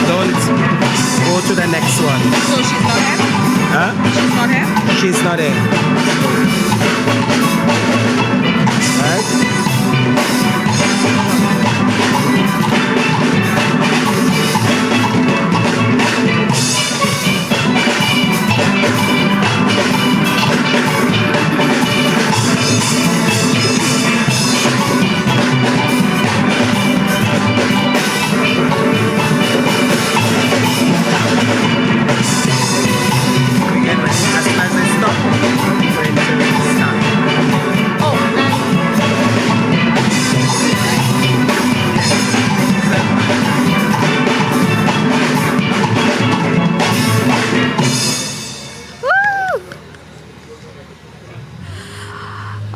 Don't go to the next one. So she's not here? Huh? She's not here? She's not in. Right? Again, as soon as I stop, we're going to start.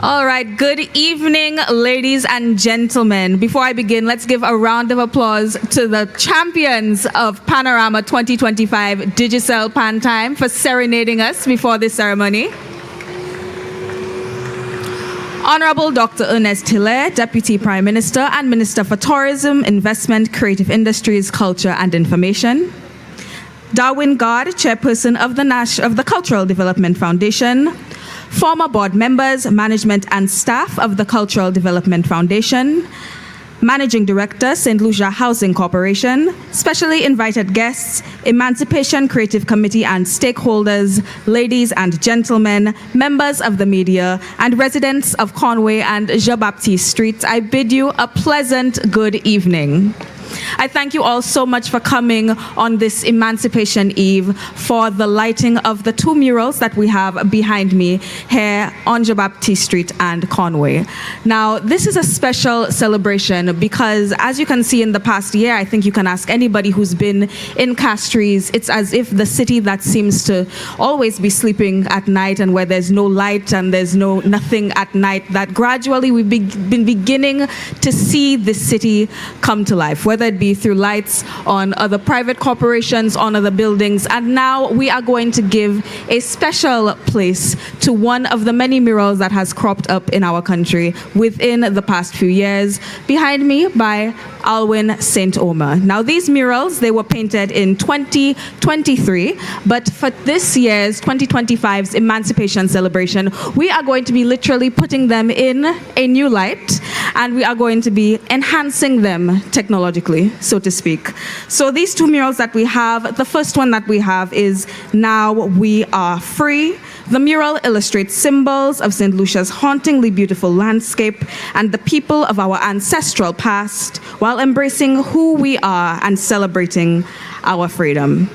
All right, good evening, ladies and gentlemen. Before I begin, let's give a round of applause to the champions of Panorama 2025 Digicel Pan Time for serenading us before this ceremony. Honorable Dr. Ernest Hilaire, Deputy Prime Minister and Minister for Tourism, Investment, Creative Industries, Culture and Information. Darwin Gard, Chairperson of the Cultural Development Foundation. Former board members, management and staff of the Cultural Development Foundation. Managing Director, St. Lucia Housing Corporation. Specially invited guests, Emancipation Creative Committee and stakeholders, ladies and gentlemen, members of the media, and residents of Conway and Jean-Baptiste Streets, I bid you a pleasant good evening. I thank you all so much for coming on this Emancipation Eve for the lighting of the two murals that we have behind me here on Jean-Baptiste Street and Conway. Now, this is a special celebration because, as you can see in the past year, I think you can ask anybody who's been in Castries, it's as if the city that seems to always be sleeping at night and where there's no light and there's nothing at night, that gradually we've been beginning to see this city come to life, whether it be through lights on other private corporations, on other buildings. And now we are going to give a special place to one of the many murals that has cropped up in our country within the past few years, behind me by Alwyn St. Omer. Now, these murals, they were painted in 2023, but for this year's 2025's Emancipation celebration, we are going to be literally putting them in a new light, and we are going to be enhancing them technologically, so to speak. So these two murals that we have, the first one that we have is Now We Are Free. The mural illustrates symbols of St. Lucia's hauntingly beautiful landscape and the people of our ancestral past, while embracing who we are and celebrating our freedom.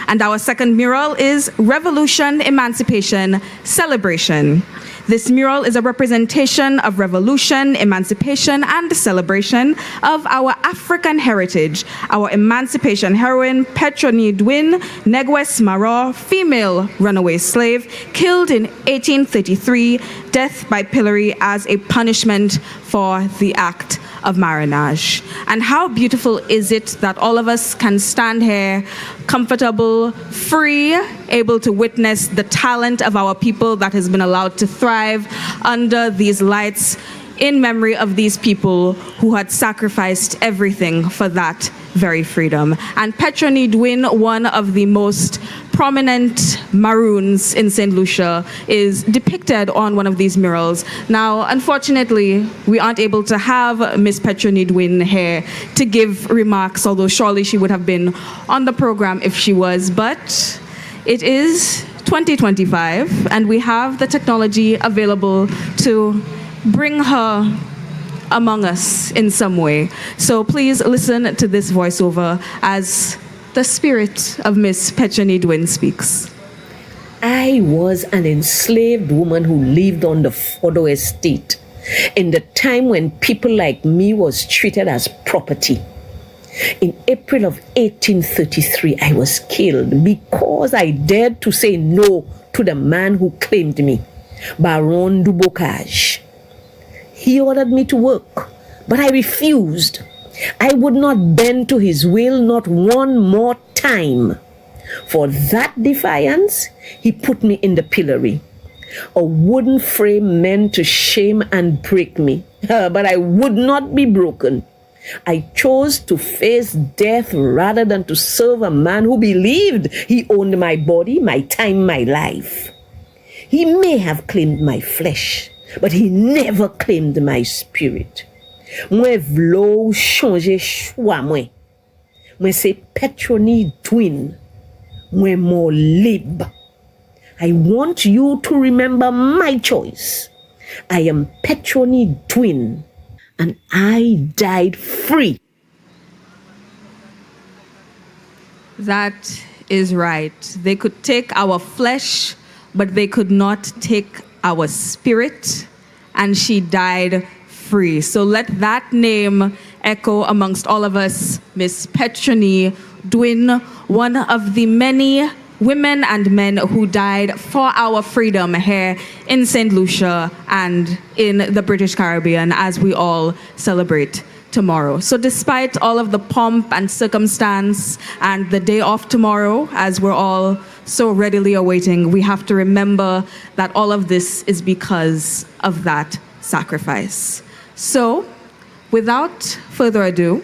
And our second mural is Revolution, Emancipation, Celebration. This mural is a representation of revolution, emancipation, and celebration of our African heritage. Our emancipation heroine, Petronidwin Negwes Maro, female runaway slave, killed in 1833, death by pillory as a punishment for the act of marriage. And how beautiful is it that all of us can stand here comfortable, free, able to witness the talent of our people that has been allowed to thrive under these lights in memory of these people who had sacrificed everything for that very freedom. And Petronidwin, one of the most prominent Maroons in St. Lucia, is depicted on one of these murals. Now, unfortunately, we aren't able to have Miss Petronidwin here to give remarks, although surely she would have been on the program if she was, but it is 2025, and we have the technology available to bring her among us in some way. So please listen to this voiceover as the spirit of Miss Petronidwin speaks. I was an enslaved woman who lived on the Fordo estate in the time when people like me was treated as property. In April of 1833, I was killed because I dared to say no to the man who claimed me, Baron du Bocage. He ordered me to work, but I refused. I would not bend to his will, not one more time. For that defiance, he put me in the pillory. A wooden frame meant to shame and break me, but I would not be broken. I chose to face death rather than to serve a man who believed he owned my body, my time, my life. He may have claimed my flesh, but he never claimed my spirit. Mwen vlo chanje chwa mwen. Mwen se Petronidwin. Mwen mo lib. I want you to remember my choice. I am Petronidwin, and I died free. That is right. They could take our flesh, but they could not take our spirit, and she died free. So let that name echo amongst all of us, Miss Petronidwin, one of the many women and men who died for our freedom here in St. Lucia and in the British Caribbean as we all celebrate tomorrow. So despite all of the pomp and circumstance and the day off tomorrow, as we're all so readily awaiting, we have to remember that all of this is because of that sacrifice. So without further ado,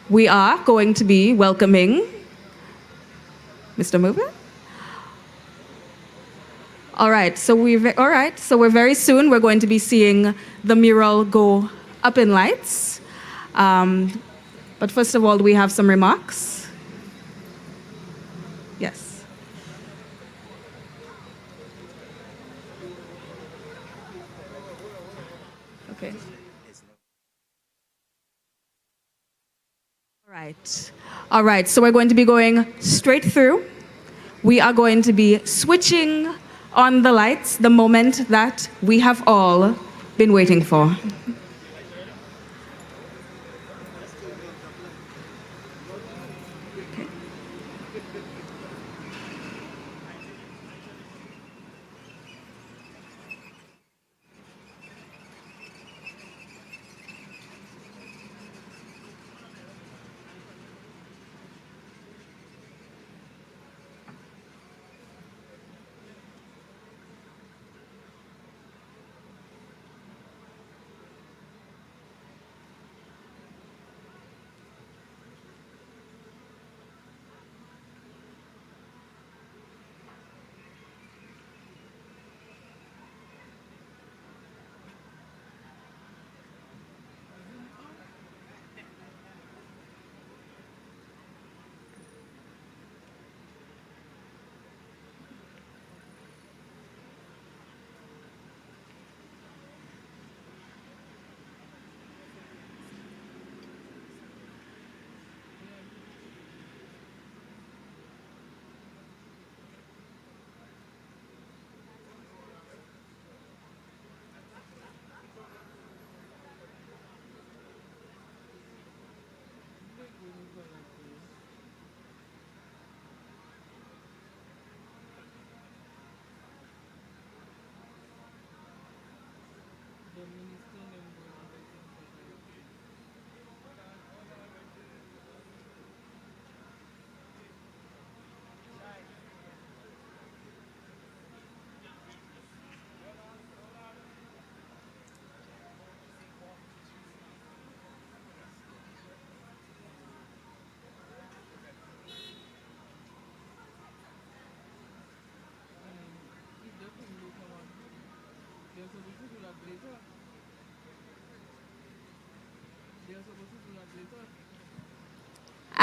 we are going to be welcoming Mr. Mover. All right, so we're very soon we're going to be seeing the mural go up in lights. But first of all, we have some remarks. Yes. Okay. All right, so we're going to be going straight through. We are going to be switching on the lights the moment that we have all been waiting for.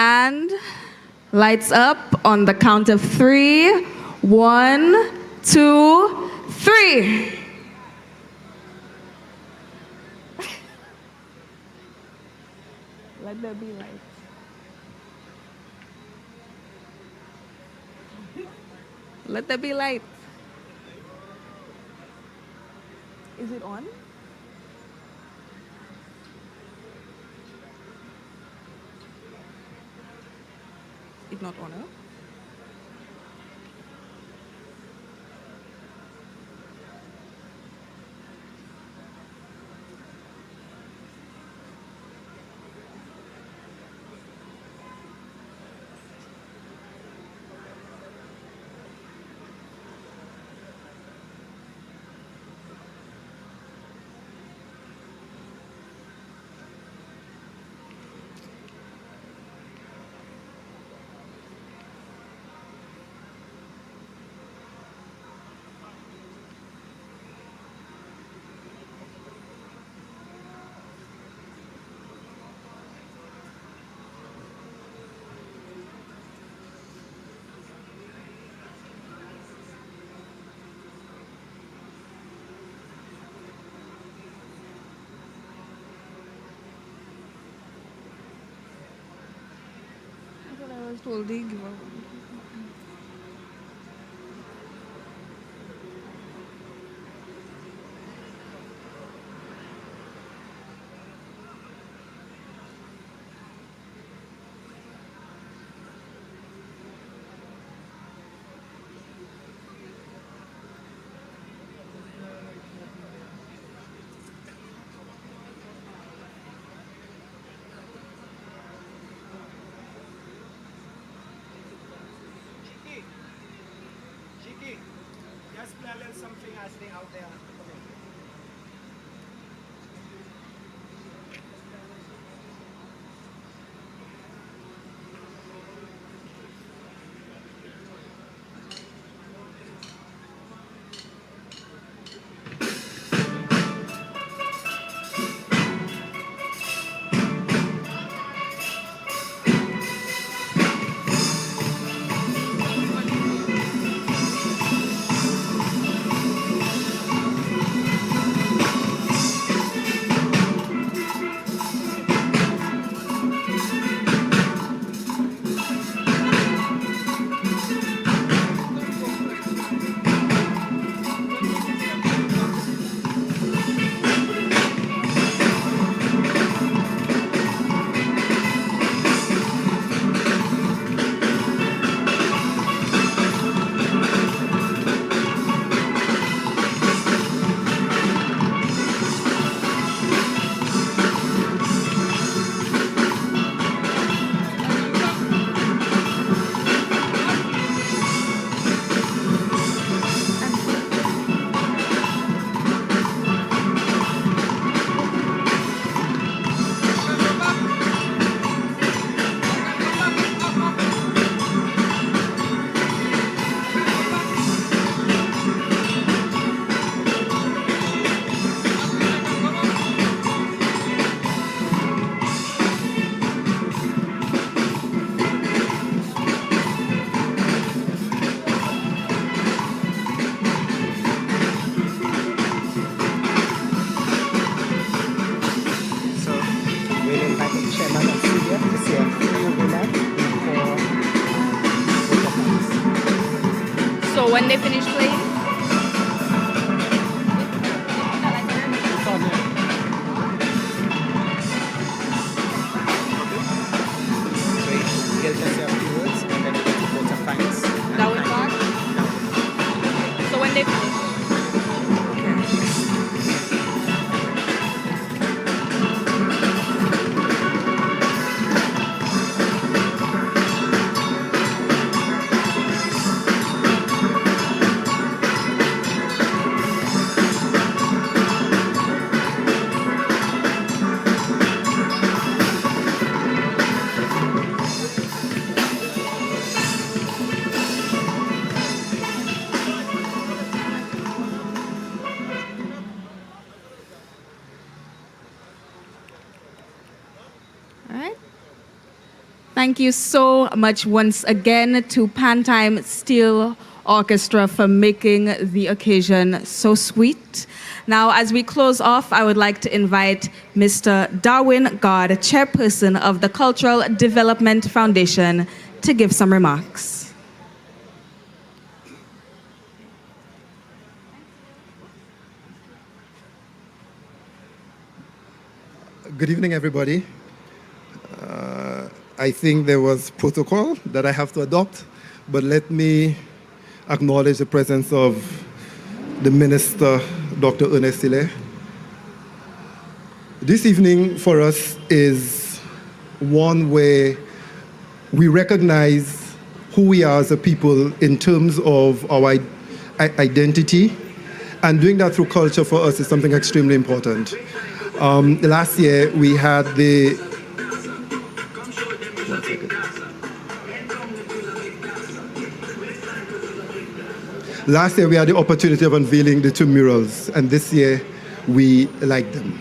And lights up on the count of 3. 1, 2, 3. Let there be light. Let there be light. Is it on? It's not on, huh? Just play a little something as they out there. So when they finish playing, that was God. So when they finish. Thank you so much once again to Pantime Steel Orchestra for making the occasion so sweet. Now, as we close off, I would like to invite Mr. Darwin God, chairperson of the Cultural Development Foundation, to give some remarks. Good evening, everybody. I think there was protocol that I have to adopt, but let me acknowledge the presence of the Minister, Dr. Ernest Tilley. This evening for us is one where we recognize who we are as a people in terms of our identity, and doing that through culture for us is something extremely important. Last year we had the Last year we had the opportunity of unveiling the two murals, and this year we like them.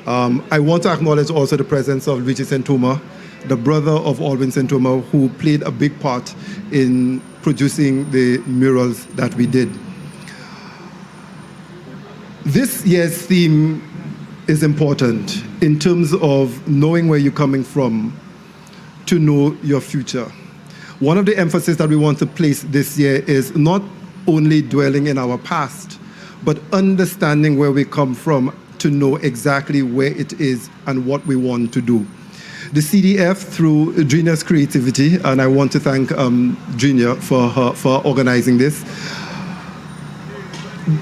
I want to acknowledge also the presence of Luigi Santoma, the brother of Alvin Santoma, who played a big part in producing the murals that we did. This year's theme is important in terms of knowing where you're coming from to know your future. One of the emphasis that we want to place this year is not only dwelling in our past, but understanding where we come from to know exactly where it is and what we want to do. The CDF, through Junior's creativity, and I want to thank Junior for organizing this,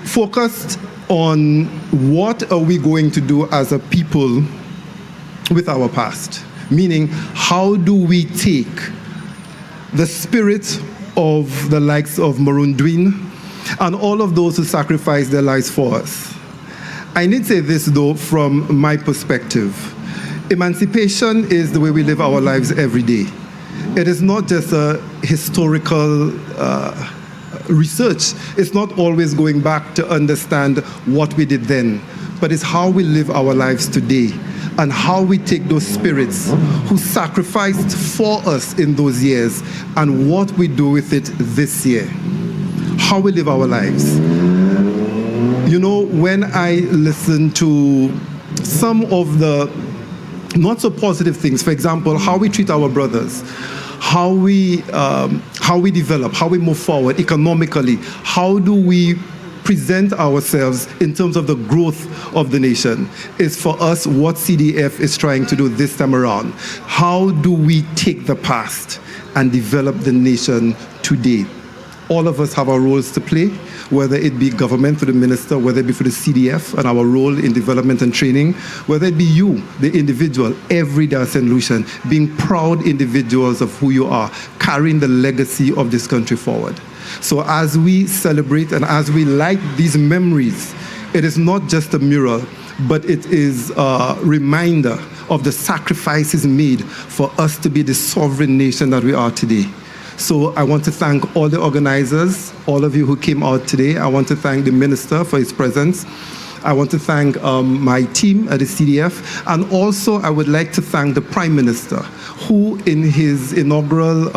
focused on what are we going to do as a people with our past. Meaning, how do we take the spirit of the likes of Petronidwin and all of those who sacrificed their lives for us? I need to say this, though, from my perspective. Emancipation is the way we live our lives every day. It is not just a historical research. It's not always going back to understand what we did then, but it's how we live our lives today and how we take those spirits who sacrificed for us in those years and what we do with it this year. How we live our lives. You know, when I listen to some of the not so positive things, for example, how we treat our brothers, how we develop, how we move forward economically, how do we present ourselves in terms of the growth of the nation, is for us what CDF is trying to do this time around. How do we take the past and develop the nation today? All of us have our roles to play, whether it be government for the minister, whether it be for the CDF and our role in development and training, whether it be you, the individual, every day St. Lucian, being proud individuals of who you are, carrying the legacy of this country forward. So as we celebrate and as we light these memories, it is not just a mural, but it is a reminder of the sacrifices made for us to be the sovereign nation that we are today. So I want to thank all the organizers, all of you who came out today. I want to thank the minister for his presence. I want to thank my team at the CDF. And also I would like to thank the Prime Minister, who in his inaugural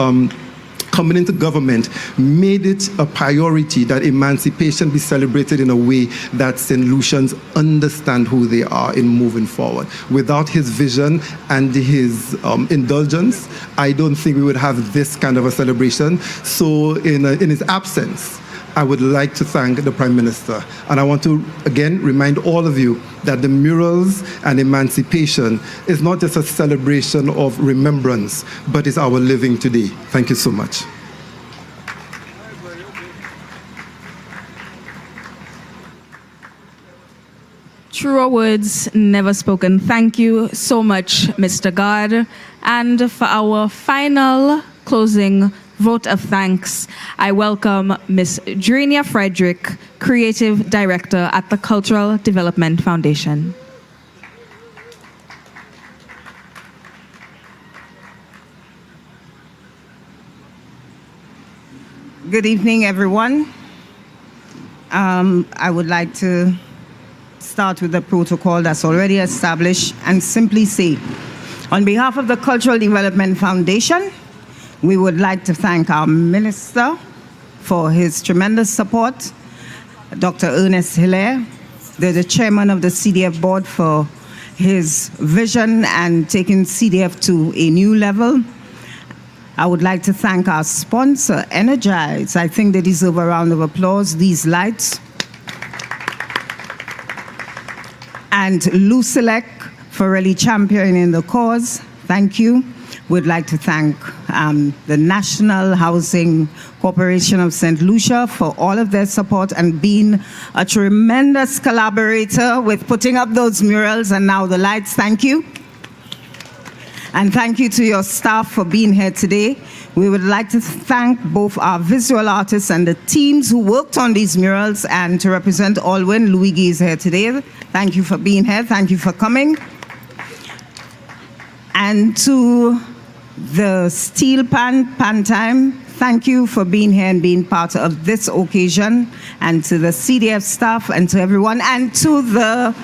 coming into government made it a priority that emancipation be celebrated in a way that St. Lucians understand who they are in moving forward. Without his vision and his indulgence, I don't think we would have this kind of a celebration. So in his absence, I would like to thank the Prime Minister. And I want to, again, remind all of you that the murals and emancipation is not just a celebration of remembrance, but it's our living today. Thank you so much. Truer words never spoken. Thank you so much, Mr. God. And for our final closing vote of thanks, I welcome Ms. Drenia Frederick, Creative Director at the Cultural Development Foundation. Good evening, everyone. I would like to start with the protocol that's already established and simply say, on behalf of the Cultural Development Foundation, we would like to thank our minister for his tremendous support, Dr. Ernest Hilaire, the chairman of the CDF board, for his vision and taking CDF to a new level. I would like to thank our sponsor, Energize. I think they deserve a round of applause, these lights. And Lucilec for really championing the cause. Thank you. We'd like to thank the National Housing Corporation of St. Lucia for all of their support and being a tremendous collaborator with putting up those murals and now the lights. Thank you. And thank you to your staff for being here today. We would like to thank both our visual artists and the teams who worked on these murals, and to represent Alwyn, Luigi is here today. Thank you for being here. Thank you for coming. And to the Steel Pan Time, thank you for being here and being part of this occasion, and to the CDF staff and to everyone, and to the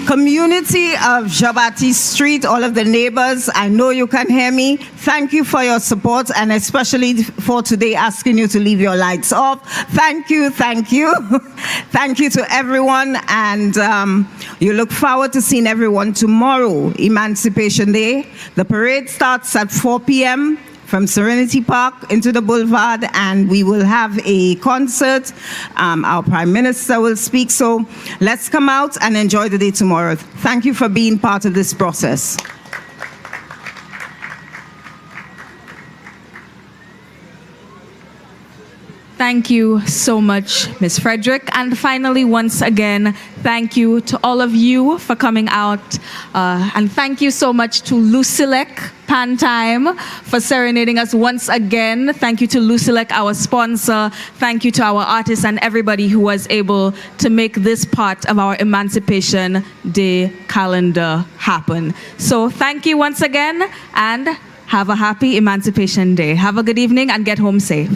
community of Jean-Baptiste Street, all of the neighbors. I know you can hear me. Thank you for your support, and especially for today asking you to leave your lights off. Thank you, thank you. Thank you to everyone, and you look forward to seeing everyone tomorrow, Emancipation Day. The parade starts at 4 p.m. from Serenity Park into the boulevard, and we will have a concert. Our Prime Minister will speak, so let's come out and enjoy the day tomorrow. Thank you for being part of this process. Thank you so much, Ms. Frederick. And finally, once again, thank you to all of you for coming out. And thank you so much to Lucilec Pantime for serenading us once again. Thank you to Lucilec, our sponsor. Thank you to our artists and everybody who was able to make this part of our Emancipation Day calendar happen. So thank you once again, and have a happy Emancipation Day. Have a good evening and get home safe.